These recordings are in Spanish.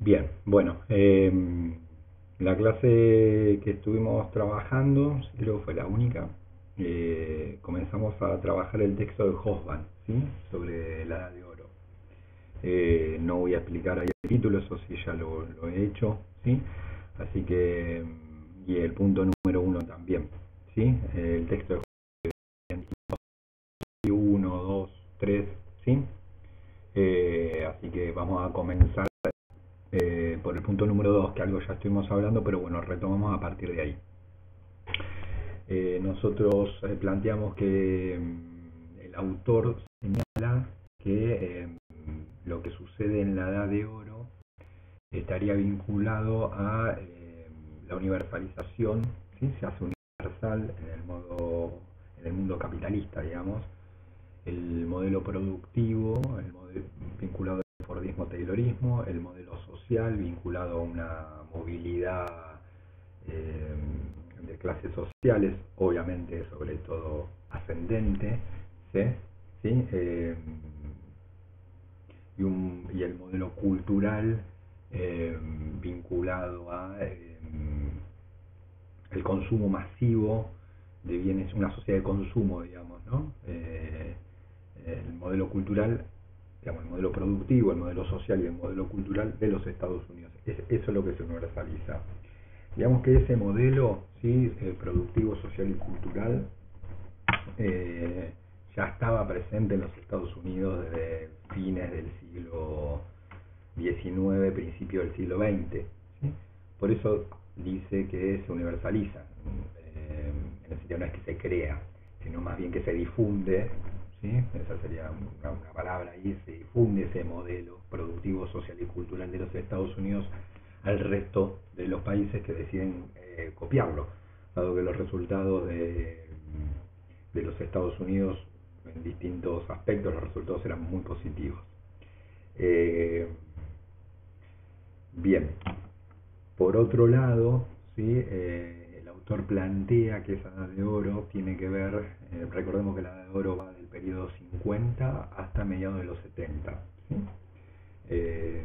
Bien, bueno, la clase que estuvimos trabajando, sí, creo que fue la única, comenzamos a trabajar el texto de Hobsbawm, ¿sí? Sobre la Edad de Oro. No voy a explicar ahí el título, eso sí ya lo he hecho, ¿sí? Así que, y el punto número uno también, ¿sí? El texto de Hobsbawm 1, 2, 3, ¿sí? Así que vamos a comenzar por el punto número 2, que algo ya estuvimos hablando, pero bueno, retomamos a partir de ahí. Nosotros planteamos que el autor señala que lo que sucede en la Edad de Oro estaría vinculado a la universalización, ¿sí? Se hace universal en el mundo capitalista, digamos, el modelo productivo, el modelo vinculado al Fordismo-Taylorismo, el modelo social vinculado a una movilidad eh, de clases sociales, obviamente sobre todo ascendente, ¿sí? ¿Sí? Y el modelo cultural vinculado a el consumo masivo de bienes, una sociedad de consumo, digamos, ¿no? El modelo cultural, digamos, el modelo productivo, el modelo social y el modelo cultural de los Estados Unidos. Eso es lo que se universaliza. Digamos que ese modelo, ¿sí? Productivo, social y cultural eh, ya estaba presente en los Estados Unidos desde fines del siglo XIX, principio del siglo XX. ¿Sí? Por eso dice que se universaliza, en el sentido no es que se crea, sino más bien que se difunde, ¿sí? Esa sería una palabra ahí, se difunde ese modelo productivo, social y cultural de los Estados Unidos al resto de los países que deciden copiarlo, dado que los resultados de los Estados Unidos en distintos aspectos, los resultados eran muy positivos. Eh, Bien, por otro lado, ¿sí? El autor plantea que esa edad de oro tiene que ver, recordemos que la edad de oro va del periodo 50 hasta mediados de los 70. ¿Sí? Eh,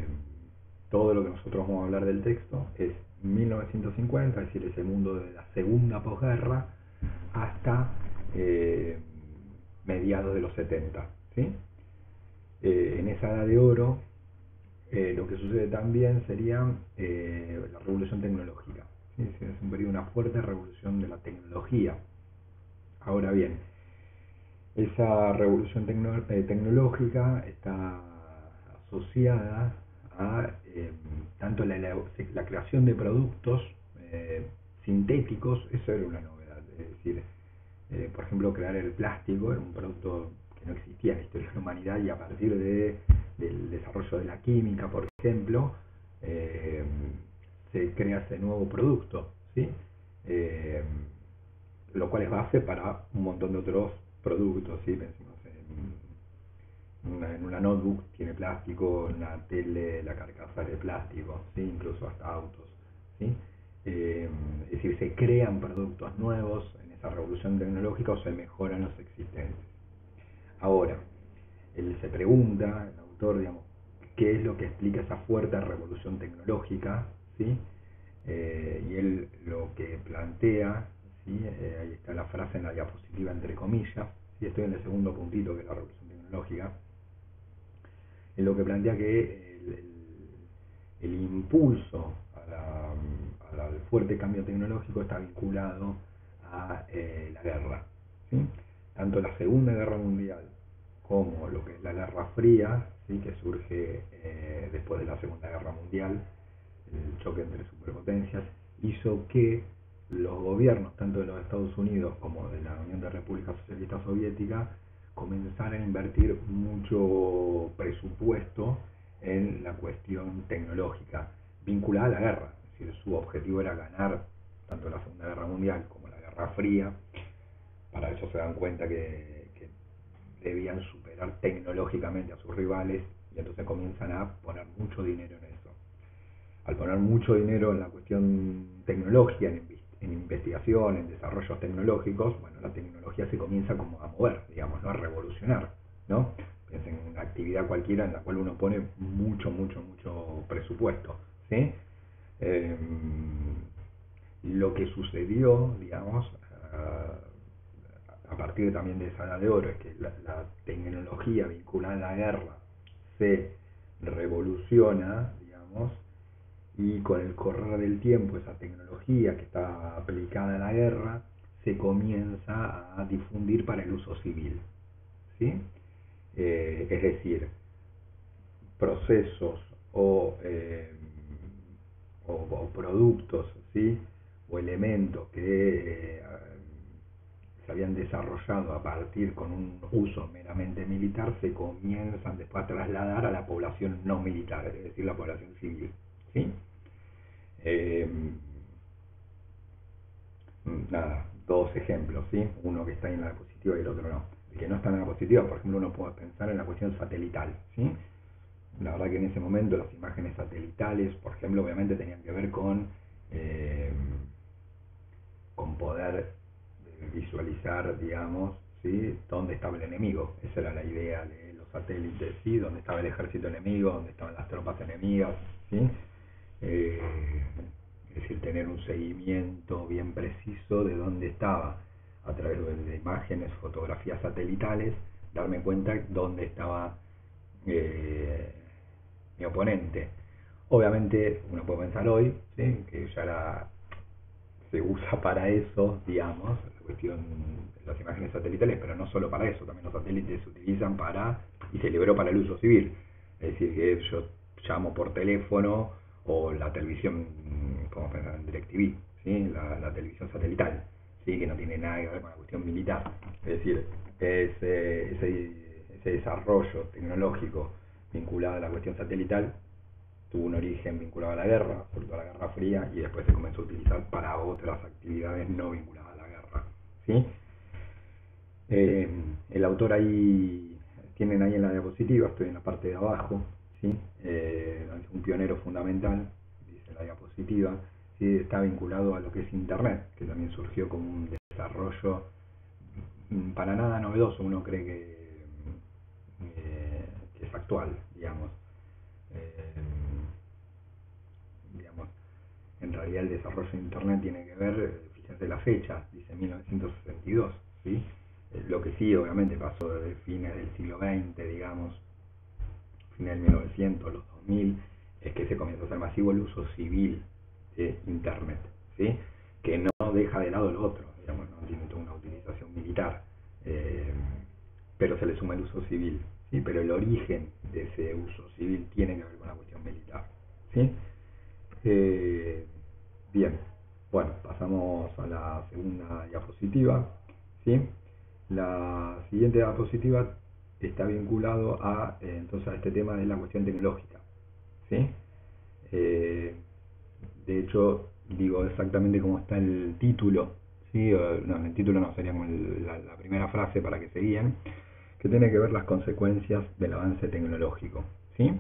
Todo lo que nosotros vamos a hablar del texto es 1950, es decir, ese mundo de la segunda posguerra, hasta mediados de los 70. ¿Sí? En esa edad de oro, lo que sucede también sería la revolución tecnológica. ¿Sí? Es un periodo de una fuerte revolución de la tecnología. Ahora bien, esa revolución tecnológica está asociada a tanto la creación de productos sintéticos, eso era una novedad, es decir, por ejemplo, crear el plástico era un producto que no existía en la historia de la humanidad y a partir del desarrollo de la química, por ejemplo, eh, se crea ese nuevo producto, ¿sí? Eh, lo cual es base para un montón de otros productos, ¿sí? Pensemos en una notebook tiene plástico, en una tele la carcasa de plástico, ¿sí? Incluso hasta autos, ¿sí? Es decir, se crean productos nuevos en esa revolución tecnológica o se mejoran los existentes. Ahora, él se pregunta, el autor, digamos, qué es lo que explica esa fuerte revolución tecnológica, ¿sí? Y él lo que plantea, ¿sí? Ahí está la frase en la diapositiva entre comillas, ¿sí? Estoy en el segundo puntito que es la revolución tecnológica, en lo que plantea que el impulso al fuerte cambio tecnológico está vinculado a la guerra, ¿sí? Tanto la Segunda Guerra Mundial como lo que es la Guerra Fría, ¿sí? Que surge después de la Segunda Guerra Mundial, el choque entre superpotencias, hizo que los gobiernos, tanto de los Estados Unidos como de la Unión de Repúblicas Socialistas Soviéticas, comenzaran a invertir mucho presupuesto en la cuestión tecnológica vinculada a la guerra. Es decir, su objetivo era ganar tanto la Segunda Guerra Mundial como la Guerra Fría. Para eso se dan cuenta que debían superar tecnológicamente a sus rivales y entonces comienzan a poner mucho dinero en eso. Al poner mucho dinero en la cuestión tecnológica, en investigación, en desarrollos tecnológicos, bueno, la tecnología se comienza como a mover, digamos, ¿no? A revolucionar, ¿no? piensen en una actividad cualquiera en la cual uno pone mucho presupuesto, ¿sí? Eh, lo que sucedió, digamos, a partir también de esa edad de oro, es que la tecnología vinculada a la guerra se revoluciona, digamos, y con el correr del tiempo esa tecnología que está aplicada a la guerra se comienza a difundir para el uso civil, ¿sí? Es decir, procesos o productos, ¿sí? O elementos que se habían desarrollado a partir con un uso meramente militar se comienzan después a trasladar a la población no militar, es decir, la población civil, ¿sí? Eh, Nada, dos ejemplos, ¿sí? Uno que está en la diapositiva y el otro no. El que no está en la diapositiva, por ejemplo, uno puede pensar en la cuestión satelital, ¿sí? La verdad que en ese momento las imágenes satelitales, por ejemplo, obviamente tenían que ver con poder visualizar, digamos, ¿sí? Dónde estaba el enemigo. Esa era la idea de los satélites, ¿sí? Dónde estaba el ejército enemigo, dónde estaban las tropas enemigas, ¿sí? Eh, es decir, tener un seguimiento bien preciso de dónde estaba, a través de imágenes, fotografías satelitales, darme cuenta dónde estaba mi oponente. Obviamente uno puede pensar hoy, ¿sí? Que ya se usa para eso, digamos, la cuestión de las imágenes satelitales, pero no solo para eso, también los satélites se utilizan y se liberó para el uso civil. Es decir, que yo llamo por teléfono o la televisión, podemos pensar en DirecTV, ¿sí? La televisión satelital, ¿sí? Que no tiene nada que ver con la cuestión militar. Es decir, ese desarrollo tecnológico vinculado a la cuestión satelital tuvo un origen vinculado a la guerra, sobre todo a la Guerra Fría, y después se comenzó a utilizar para otras actividades no vinculadas a la guerra, ¿sí? El autor ahí, tienen ahí en la diapositiva, estoy en la parte de abajo, ¿sí? Es un pionero fundamental, dice la diapositiva, ¿sí? Está vinculado a lo que es Internet, que también surgió como un desarrollo para nada novedoso, uno cree que es actual, digamos. Digamos, en realidad el desarrollo de Internet tiene que ver, fíjense la fecha, dice 1962, ¿sí? Lo que sí, obviamente, pasó desde fines del siglo XX, digamos, fines del 1900, los 2000, es que se comienza a hacer masivo el uso civil de Internet, ¿sí? Que no deja de lado lo otro, digamos, no tiene toda una utilización militar, eh, pero se le suma el uso civil, ¿sí? Pero el origen de ese uso civil tiene que ver con la cuestión militar, ¿sí? Bien, bueno, pasamos a la segunda diapositiva, ¿sí? La siguiente diapositiva está vinculado entonces a este tema de la cuestión tecnológica, ¿sí? Eh, de hecho, digo exactamente cómo está el título, ¿sí? No, el título no, sería como la primera frase para que se guíen, que tiene que ver las consecuencias del avance tecnológico, ¿sí?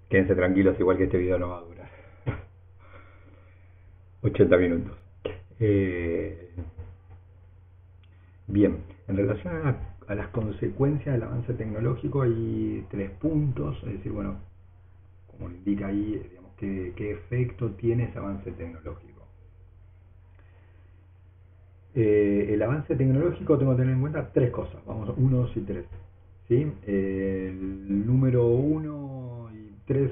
Quédense tranquilos, igual que este video no va a durar 80 minutos. Eh, Bien, en relación a las consecuencias del avance tecnológico hay tres puntos, es decir, bueno, como lo indica ahí, digamos, qué efecto tiene ese avance tecnológico. El avance tecnológico tengo que tener en cuenta tres cosas, vamos, 1, 2 y 3. ¿Sí? El número 1 y 3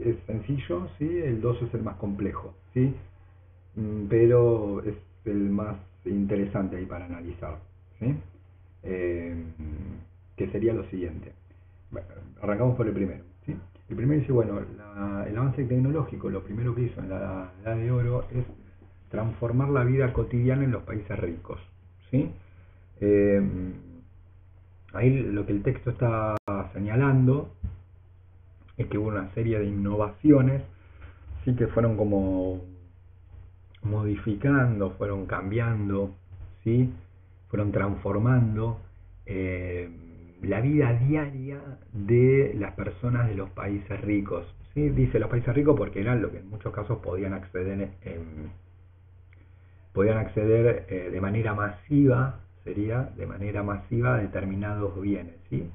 es sencillo, ¿sí? El 2 es el más complejo, ¿sí? Pero es el más interesante ahí para analizar, ¿sí? Eh, que sería lo siguiente. Bueno, arrancamos por el primero, ¿sí? El primero dice, bueno, el avance tecnológico, lo primero que hizo en la Edad de Oro es transformar la vida cotidiana en los países ricos, ¿sí? Eh, Ahí lo que el texto está señalando es que hubo una serie de innovaciones, sí, que fueron como modificando, fueron cambiando, ¿sí? Fueron transformando la vida diaria de las personas de los países ricos, ¿sí? Dice los países ricos porque eran lo que en muchos casos podían acceder de manera masiva, sería de manera masiva determinados bienes, ¿sí?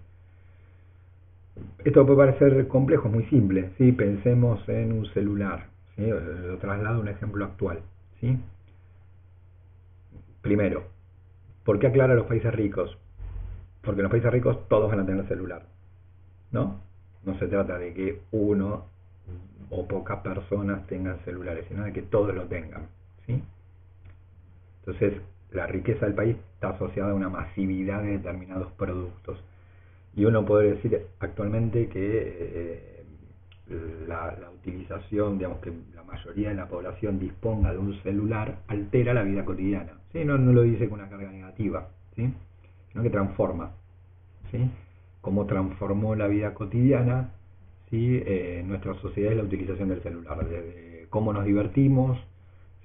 Esto puede parecer complejo, es muy simple, ¿sí? Pensemos en un celular, ¿sí? Lo traslado a un ejemplo actual, ¿sí? Primero, ¿por qué aclara los países ricos? Porque en los países ricos todos van a tener celular, ¿no? No se trata de que uno o pocas personas tengan celulares, sino de que todos lo tengan, ¿sí? Entonces, la riqueza del país está asociada a una masividad de determinados productos. Y uno puede decir actualmente que la utilización, digamos que la mayoría de la población disponga de un celular, altera la vida cotidiana. ¿Sí? No lo dice con una carga negativa, ¿sí? Sino que transforma, ¿sí? Cómo transformó la vida cotidiana, ¿sí? Nuestra sociedad es la utilización del celular, desde cómo nos divertimos,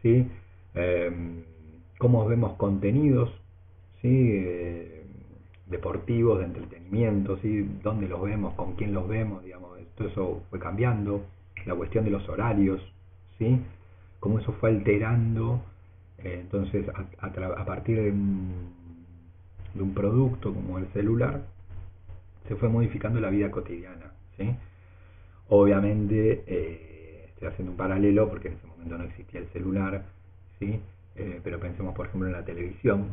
¿sí? Eh, cómo vemos contenidos, ¿sí? Deportivos, de entretenimiento, ¿sí? Dónde los vemos, con quién los vemos, digamos, todo eso fue cambiando, la cuestión de los horarios, ¿sí? Cómo eso fue alterando, entonces a partir de un producto como el celular, se fue modificando la vida cotidiana, ¿sí? Obviamente, estoy haciendo un paralelo porque en ese momento no existía el celular, ¿sí? Pero pensemos, por ejemplo, en la televisión,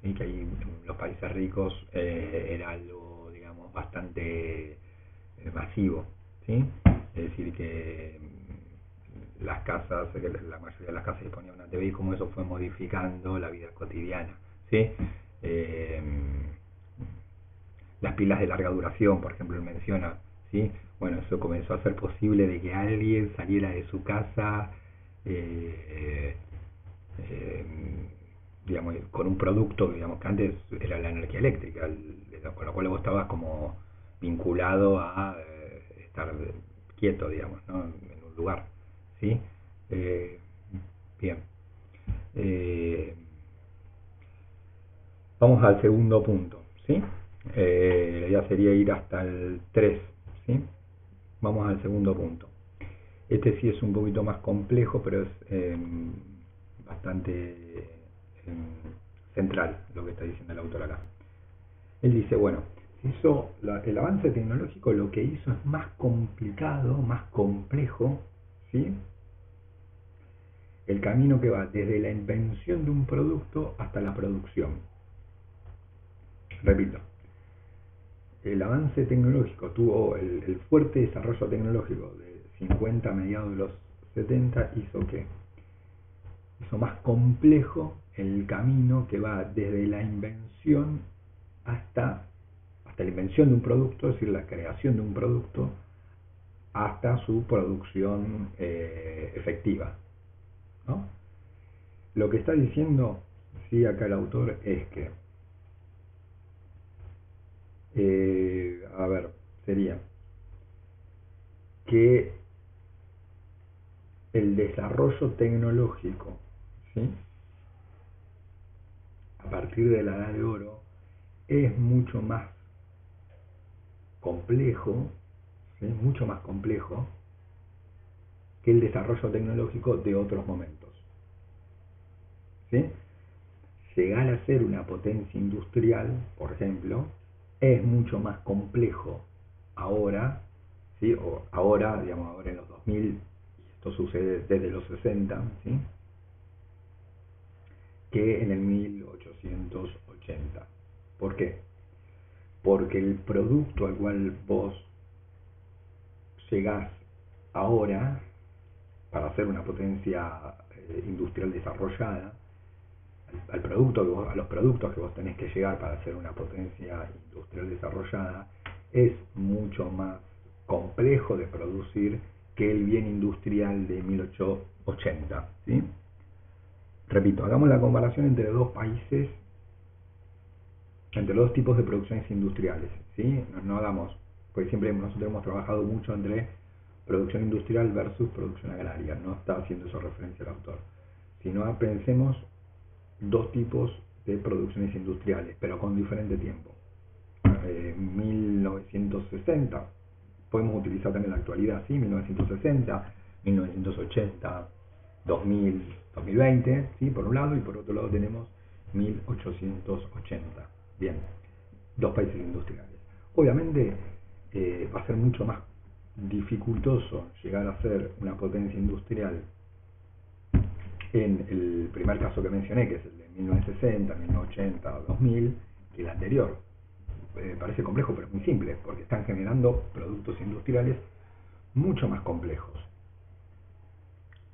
¿sí? Que ahí en los países ricos era algo, digamos, bastante masivo, ¿sí? Es decir, que las casas, la mayoría de las casas disponían de una TV y cómo eso fue modificando la vida cotidiana, ¿sí? Eh, las pilas de larga duración, por ejemplo, él menciona, ¿sí? Bueno, eso comenzó a ser posible de que alguien saliera de su casa, eh, eh, digamos, con un producto, digamos, que antes era la energía eléctrica, con lo cual vos estabas como vinculado a estar quieto, digamos, ¿no? En un lugar, ¿sí? Eh, bien. Eh, Vamos al segundo punto, ¿sí? La idea sería ir hasta el 3, ¿sí? Vamos al segundo punto. Este sí es un poquito más complejo, pero es bastante central lo que está diciendo el autor acá. Él dice, bueno, el avance tecnológico lo que hizo es más complicado, más complejo, ¿sí? El camino que va desde la invención de un producto hasta la producción. Repito, el avance tecnológico tuvo el fuerte desarrollo tecnológico de 50 a mediados de los 70 hizo que hizo más complejo el camino que va desde la invención hasta la invención de un producto, es decir, la creación de un producto, hasta su producción efectiva, ¿no? Lo que está diciendo, sí, acá el autor es que a ver, sería que el desarrollo tecnológico, ¿sí? A partir de la edad de oro es mucho más complejo, ¿sí? Mucho más complejo que el desarrollo tecnológico de otros momentos, ¿sí? Llegar a ser una potencia industrial, por ejemplo, es mucho más complejo ahora, ¿sí? O ahora, digamos, ahora en los 2000, y esto sucede desde los 60, ¿sí? Que en el 1880. ¿Por qué? Porque el producto al cual vos llegás ahora para ser una potencia industrial desarrollada, a los productos que vos tenés que llegar para ser una potencia industrial desarrollada, es mucho más complejo de producir que el bien industrial de 1880, ¿sí? Repito, hagamos la comparación entre dos países, entre los dos tipos de producciones industriales, ¿sí? No hagamos, porque siempre nosotros hemos trabajado mucho entre producción industrial versus producción agraria, no está haciendo eso referencia al autor, sino pensemos dos tipos de producciones industriales, pero con diferente tiempo. 1960, podemos utilizar también la actualidad, ¿sí? 1960, 1980, 2000, 2020, ¿sí? Por un lado, y por otro lado tenemos 1880. Bien, dos países industriales. Obviamente va a ser mucho más dificultoso llegar a ser una potencia industrial en el primer caso que mencioné, que es el de 1960, 1980, 2000, que el anterior. Parece complejo, pero es muy simple, porque están generando productos industriales mucho más complejos.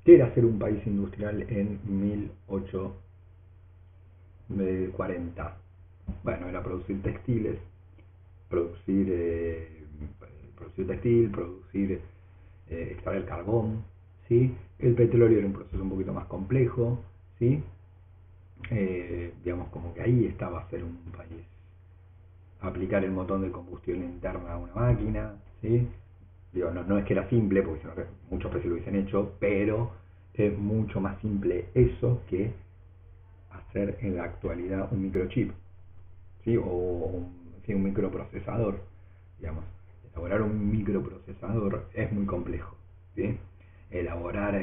¿Qué era ser un país industrial en 1840? Bueno, era producir textiles, producir, producir textil, producir, extraer carbón, ¿sí? El petróleo era un proceso un poquito más complejo, ¿sí? Digamos como que ahí estaba ser un país. Aplicar el motor de combustión interna a una máquina, ¿sí? Digo, no es que era simple, porque sino que muchos países lo hubiesen hecho, pero es mucho más simple eso que hacer en la actualidad un microchip, ¿sí? O sí, un microprocesador, digamos. Elaborar un microprocesador es muy complejo, ¿sí? Elaborar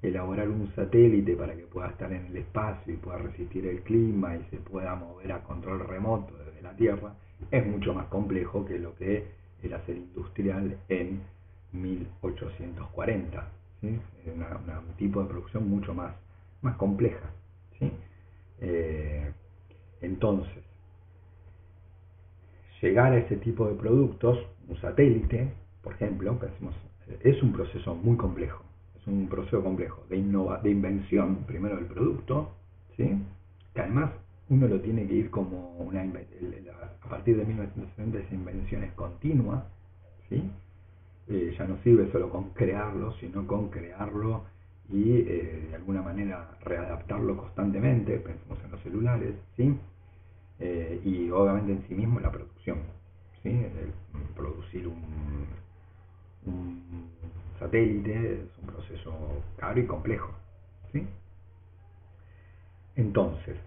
elaborar un satélite para que pueda estar en el espacio y pueda resistir el clima y se pueda mover a control remoto desde la Tierra, es mucho más complejo que lo que era ser industrial en 1840, ¿sí? Un tipo de producción mucho más compleja, ¿sí? Eh, entonces, llegar a ese tipo de productos, un satélite, por ejemplo, pensemos, es un proceso muy complejo, es un proceso complejo de invención, primero del producto, ¿sí? Que además uno lo tiene que ir como a partir de 1960 esa invención es continua, ¿sí? Ya no sirve solo con crearlo, sino con crearlo y de alguna manera readaptarlo constantemente, pensemos en los celulares, ¿sí? Y obviamente en sí mismo la producción, ¿sí? Producir un satélite es un proceso caro y complejo, ¿sí? Entonces,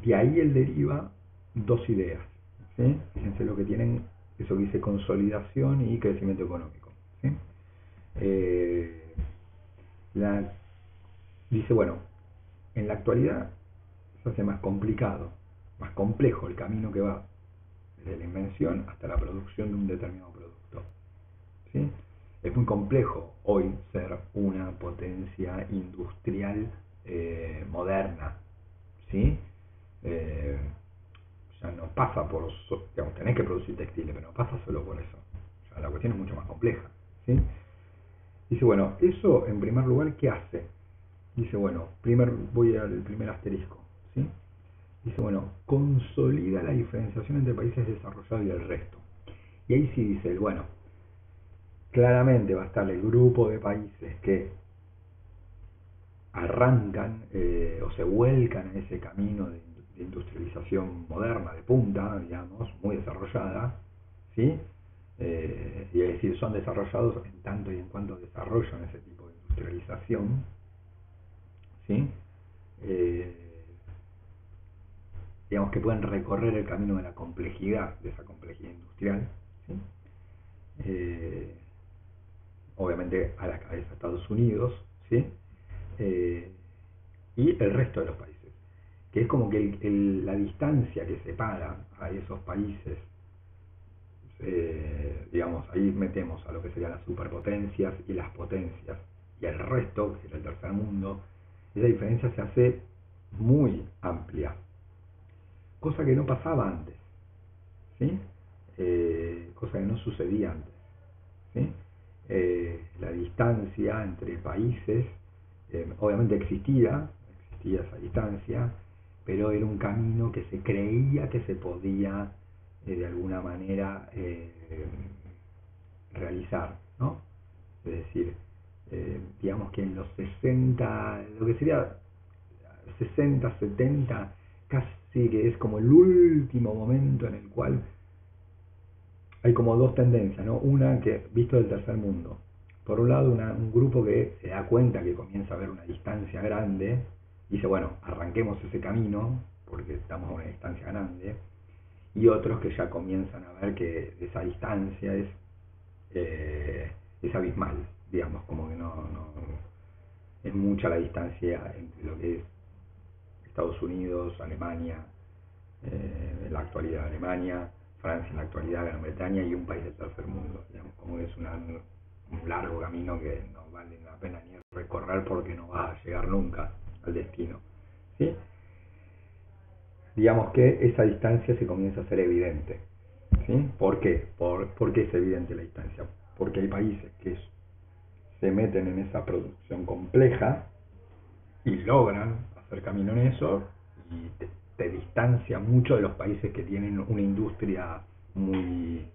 de ahí él deriva dos ideas, ¿sí? Fíjense lo que tienen, eso que dice consolidación y crecimiento económico, ¿sí? Eh, la, dice, bueno, en la actualidad se hace más complicado, más complejo el camino que va desde la invención hasta la producción de un determinado producto, ¿sí? Es muy complejo hoy ser una potencia industrial moderna, ¿sí? Eh, ya no pasa por, digamos, tenés que producir textiles, pero no pasa solo por eso. Ya la cuestión es mucho más compleja, ¿sí? Dice, bueno, eso en primer lugar, ¿qué hace? Dice, bueno, voy al primer asterisco, ¿sí? Dice, bueno, consolida la diferenciación entre países desarrollados y el resto. Y ahí sí dice, bueno, claramente va a estar el grupo de países que arrancan o se vuelcan en ese camino de industrialización moderna, de punta, digamos, muy desarrollada, ¿sí? Y es decir, son desarrollados en tanto y en cuanto desarrollan ese tipo de industrialización, ¿sí? Eh, digamos que pueden recorrer el camino de la complejidad, de esa complejidad industrial, ¿sí? Eh, obviamente a la cabeza Estados Unidos, ¿sí? Eh, y el resto de los países, que es como que la distancia que separa a esos países, digamos, ahí metemos a lo que serían las superpotencias y las potencias, y el resto, que era el tercer mundo, esa diferencia se hace muy amplia, cosa que no pasaba antes, ¿sí? Cosa que no sucedía antes, ¿sí? La distancia entre países, obviamente existía esa distancia, pero era un camino que se creía que se podía de alguna manera realizar, ¿no? Es decir, digamos que en los 60, lo que sería 60, 70, casi que es como el último momento en el cual hay como dos tendencias, ¿no? Una que, visto del tercer mundo, por un lado un grupo que se da cuenta que comienza a haber una distancia grande, dice, bueno, arranquemos ese camino, porque estamos a una distancia grande, y otros que ya comienzan a ver que esa distancia es abismal, digamos, como que no es mucha la distancia entre lo que es Estados Unidos, Alemania, en la actualidad Alemania, Francia en la actualidad, Gran Bretaña y un país del tercer mundo. Digamos, como es un largo camino que no vale la pena ni recorrer porque no va a llegar nunca al destino, ¿sí? Digamos que esa distancia se comienza a ser evidente, ¿sí? ¿Por qué? ¿Por qué es evidente la distancia? Porque hay países que se meten en esa producción compleja y logran hacer camino en eso y te distancia mucho de los países que tienen una industria muy,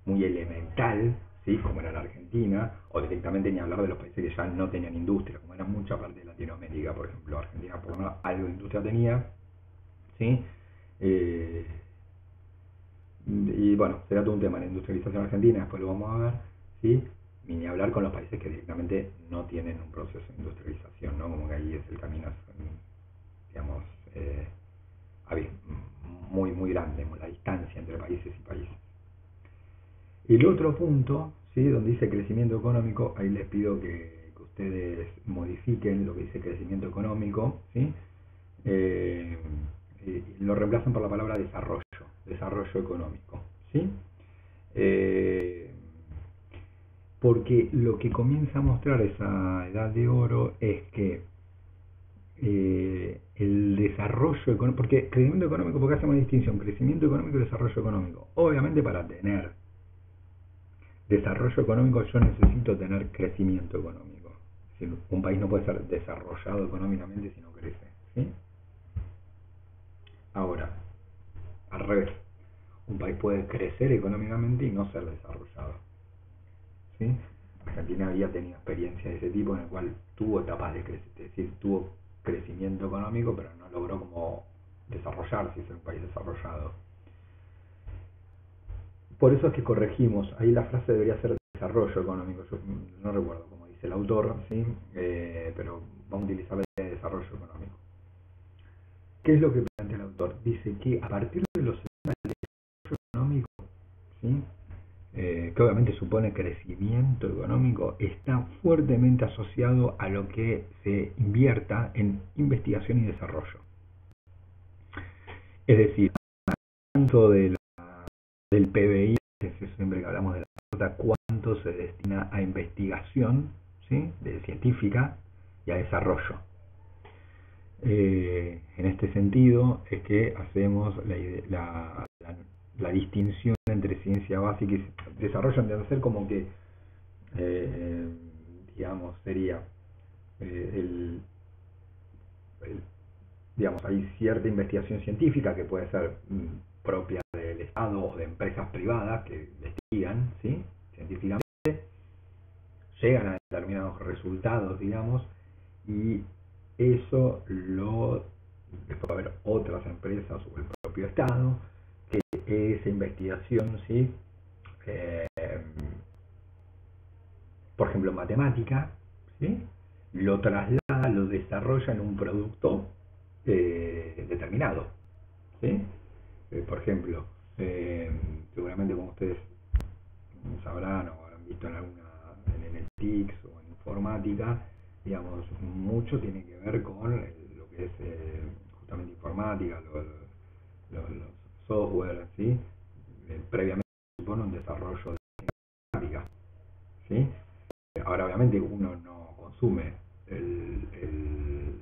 muy elemental, ¿sí? Como era la Argentina, o directamente ni hablar de los países que ya no tenían industria, como era mucha parte de Latinoamérica, por ejemplo. Argentina por lo menos algo de industria tenía, ¿sí? Eh, y bueno, será todo un tema la industrialización argentina, después lo vamos a ver, ¿sí? Y ni hablar con los países que directamente no tienen un proceso de industrialización, ¿no? Como que ahí es el camino, digamos, muy, muy grande, la distancia entre países y países. El otro punto, ¿sí? Donde dice crecimiento económico, ahí les pido que ustedes modifiquen lo que dice crecimiento económico, ¿sí? Lo reemplazan por la palabra desarrollo económico, ¿sí? Eh, porque lo que comienza a mostrar esa edad de oro es que el desarrollo económico, porque crecimiento económico, ¿por qué hacemos la distinción? Crecimiento económico y desarrollo económico. Obviamente para tener desarrollo económico yo necesito tener crecimiento económico. Es decir, un país no puede ser desarrollado económicamente si no crece, ¿sí? Ahora, al revés, un país puede crecer económicamente y no ser desarrollado, ¿sí? Argentina había tenido experiencia de ese tipo en el cual tuvo etapas de crecimiento, es decir, tuvo crecimiento económico, pero no logró como desarrollarse y ser un país desarrollado. Por eso es que corregimos, ahí la frase debería ser desarrollo económico, yo no recuerdo cómo dice el autor, ¿sí? Pero vamos a utilizar la idea de desarrollo económico. ¿Qué es lo que plantea el autor? Dice que a partir de los 70 el desarrollo económico, ¿sí? Que obviamente supone crecimiento económico, está fuertemente asociado a lo que se invierta en investigación y desarrollo. Es decir, tanto del PBI, siempre que hablamos de la plata, cuánto se destina a investigación, ¿sí? Científica y a desarrollo. En este sentido es que hacemos la distinción entre ciencia básica y desarrollo, debe ser como que digamos sería el, digamos, hay cierta investigación científica que puede ser propia del Estado o de empresas privadas que investigan, ¿sí? Científicamente, llegan a determinados resultados, digamos, y eso después va a haber otras empresas o el propio Estado que esa investigación, ¿sí? Eh, por ejemplo, en matemática, ¿sí? Lo traslada, lo desarrolla en un producto determinado, ¿sí? Por ejemplo, seguramente como ustedes sabrán o habrán visto en el TICS o en informática, digamos, mucho tiene que ver con lo que es justamente informática, los software, ¿sí? Previamente supone un desarrollo de matemática, ¿sí? Ahora obviamente uno no consume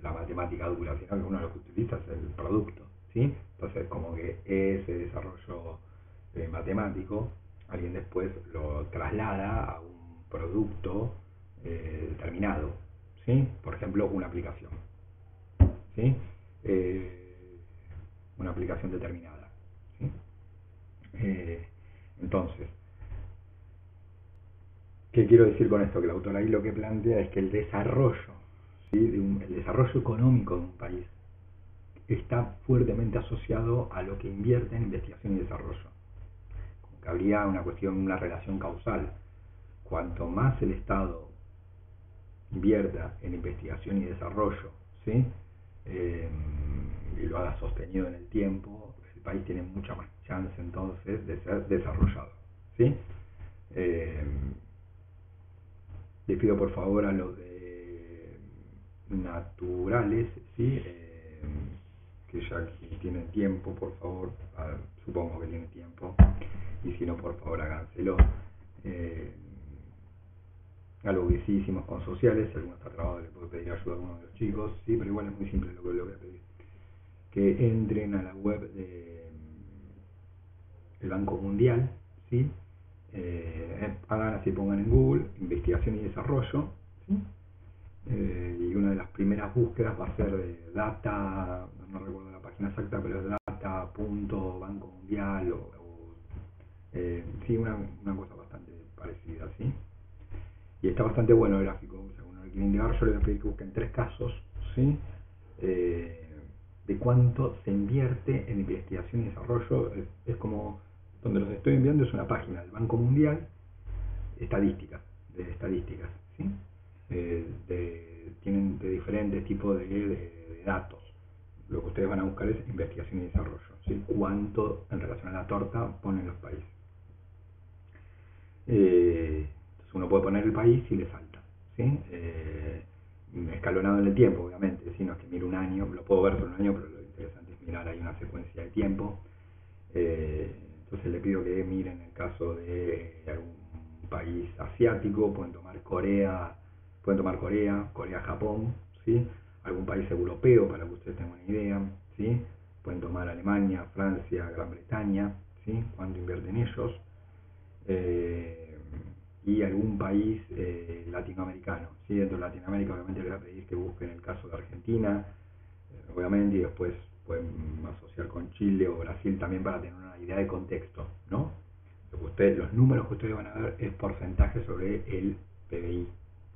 la matemática dura, sino que uno lo que utiliza es el producto, ¿sí? Entonces como que ese desarrollo matemático alguien después lo traslada a un producto determinado, ¿sí? Por ejemplo, una aplicación, ¿sí? Una aplicación determinada, ¿sí? Entonces, ¿qué quiero decir con esto? Que el autor ahí lo que plantea es que el desarrollo, ¿sí? El desarrollo económico de un país está fuertemente asociado a lo que invierte en investigación y desarrollo. Como que habría una relación causal. Cuanto más el Estado invierta en investigación y desarrollo, ¿sí? Y lo haga sostenido en el tiempo, el país tiene mucha más chance entonces de ser desarrollado, ¿sí? Les pido por favor a los de naturales, ¿sí? que ya tienen tiempo, por favor, supongo que tienen tiempo, y si no, por favor, háganselo. Algo que sí hicimos con sociales, si alguno está trabado le puedo pedir ayuda a uno de los chicos, sí, pero igual es muy simple lo que le voy a pedir. Que entren a la web del Banco Mundial, ¿sí? Hagan así, pongan en Google investigación y desarrollo, ¿sí? Y una de las primeras búsquedas va a ser de data, no recuerdo la página exacta, pero es data.bancomundial sí, una cosa bastante parecida, ¿sí? Y está bastante bueno el gráfico, o sea, uno lo quiere indicar, yo le voy a pedir que busquen 3 casos, ¿sí? De cuánto se invierte en investigación y desarrollo. Es como, donde los estoy enviando es una página del Banco Mundial, de estadísticas, ¿sí? Tienen de diferentes tipos de datos. Lo que ustedes van a buscar es investigación y desarrollo, ¿sí? Cuánto en relación a la torta ponen los países. Entonces uno puede poner el país y le salta, ¿sí? Escalonado en el tiempo, obviamente, si no es que miro un año, lo puedo ver por un año, pero lo interesante es mirar ahí una secuencia de tiempo. Entonces le pido que miren el caso de algún país asiático, pueden tomar Corea, Japón, ¿sí? Algún país europeo para que ustedes tengan una idea, ¿sí? Pueden tomar Alemania, Francia, Gran Bretaña, ¿sí? Cuánto invierten ellos. Y algún país latinoamericano, ¿sí? Dentro de Latinoamérica obviamente les voy a pedir que busquen el caso de Argentina, obviamente, y después pueden asociar con Chile o Brasil también para tener una idea de contexto, ¿no? Los números que ustedes van a ver es porcentaje sobre el PBI,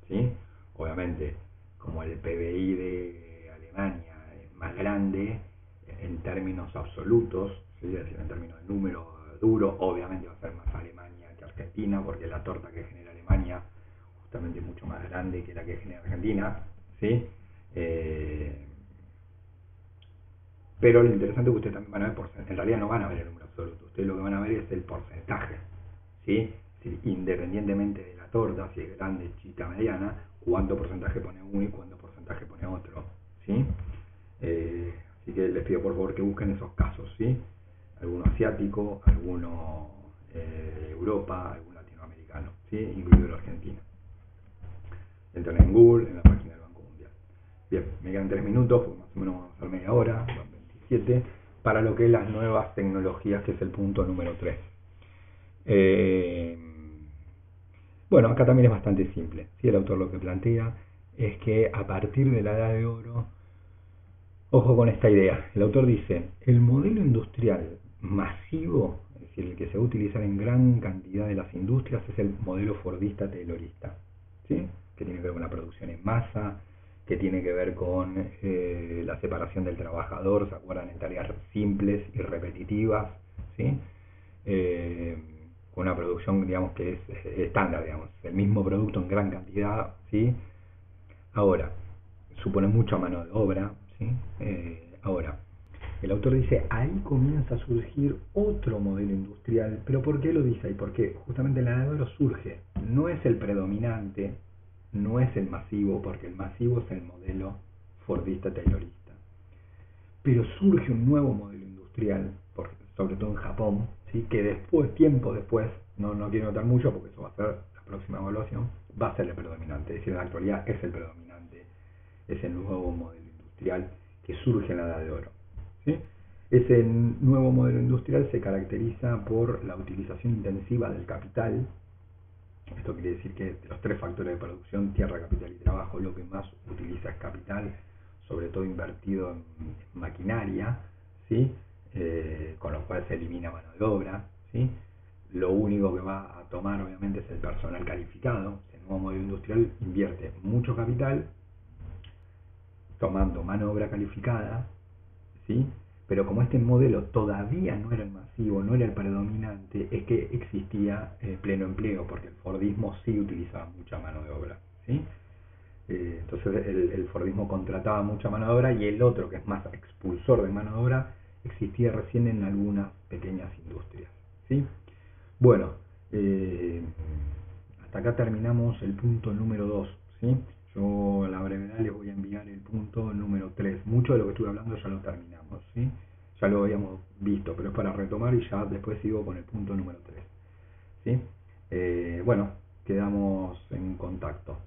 ¿sí? Obviamente, como el PBI de Alemania es más grande en términos absolutos, ¿sí? Es decir, en términos de número duro, obviamente va a ser más Alemania que Argentina, porque la torta que genera Alemania justamente es mucho más grande que la que genera Argentina, ¿sí? Pero lo interesante es que ustedes también van a ver en realidad no van a ver el número absoluto, ustedes lo que van a ver es el porcentaje, ¿sí? Independientemente de la torta, si es grande, chica, mediana, cuánto porcentaje pone uno y cuánto porcentaje pone otro, ¿sí? Así que les pido por favor que busquen esos casos, ¿sí? Alguno asiático, alguno de Europa, algún latinoamericano, ¿sí? Incluido la Argentina. Entran en Google, en la página del Banco Mundial. Bien, me quedan 3 minutos, porque más o menos vamos a hacer media hora, van 27, para lo que es las nuevas tecnologías, que es el punto número 3. Bueno, acá también es bastante simple, ¿sí? El autor lo que plantea es que a partir de la Edad de Oro, ojo con esta idea, el autor dice, el modelo industrial masivo, es decir, el que se va a utilizar en gran cantidad de las industrias, es el modelo fordista-taylorista, ¿sí? Que tiene que ver con la producción en masa, que tiene que ver con la separación del trabajador, ¿se acuerdan? En tareas simples y repetitivas, ¿sí? Con una producción, digamos, que es estándar, digamos, el mismo producto en gran cantidad, ¿sí? Ahora, supone mucha mano de obra, ¿sí? Ahora, el autor dice, ahí comienza a surgir otro modelo industrial, pero ¿por qué lo dice ahí? Porque justamente en la Edad de Oro surge, no es el predominante, no es el masivo, porque el masivo es el modelo fordista-taylorista, pero surge un nuevo modelo industrial, sobre todo en Japón, ¿sí? Que después, tiempo después, no quiero notar mucho porque eso va a ser la próxima evaluación, va a ser el predominante, es decir, en la actualidad es el predominante, es el nuevo modelo industrial que surge en la Edad de Oro, ¿sí? Ese nuevo modelo industrial se caracteriza por la utilización intensiva del capital. Esto quiere decir que de los 3 factores de producción, tierra, capital y trabajo, lo que más utiliza es capital, sobre todo invertido en maquinaria, ¿sí? Con lo cual se elimina mano de obra, ¿sí? Lo único que va a tomar obviamente es el personal calificado. El nuevo modelo industrial invierte mucho capital tomando mano de obra calificada, ¿sí? Pero como este modelo todavía no era el masivo, no era el predominante, es que existía pleno empleo, porque el Fordismo sí utilizaba mucha mano de obra, ¿sí? Entonces el Fordismo contrataba mucha mano de obra, y el otro, que es más expulsor de mano de obra, existía recién en algunas pequeñas industrias, ¿sí? Bueno, hasta acá terminamos el punto número 2, ¿sí? Yo a la brevedad les voy a enviar el punto número 3. Mucho de lo que estuve hablando ya lo terminamos, ¿sí? Ya lo habíamos visto, pero es para retomar y ya después sigo con el punto número 3, ¿sí? Bueno, quedamos en contacto.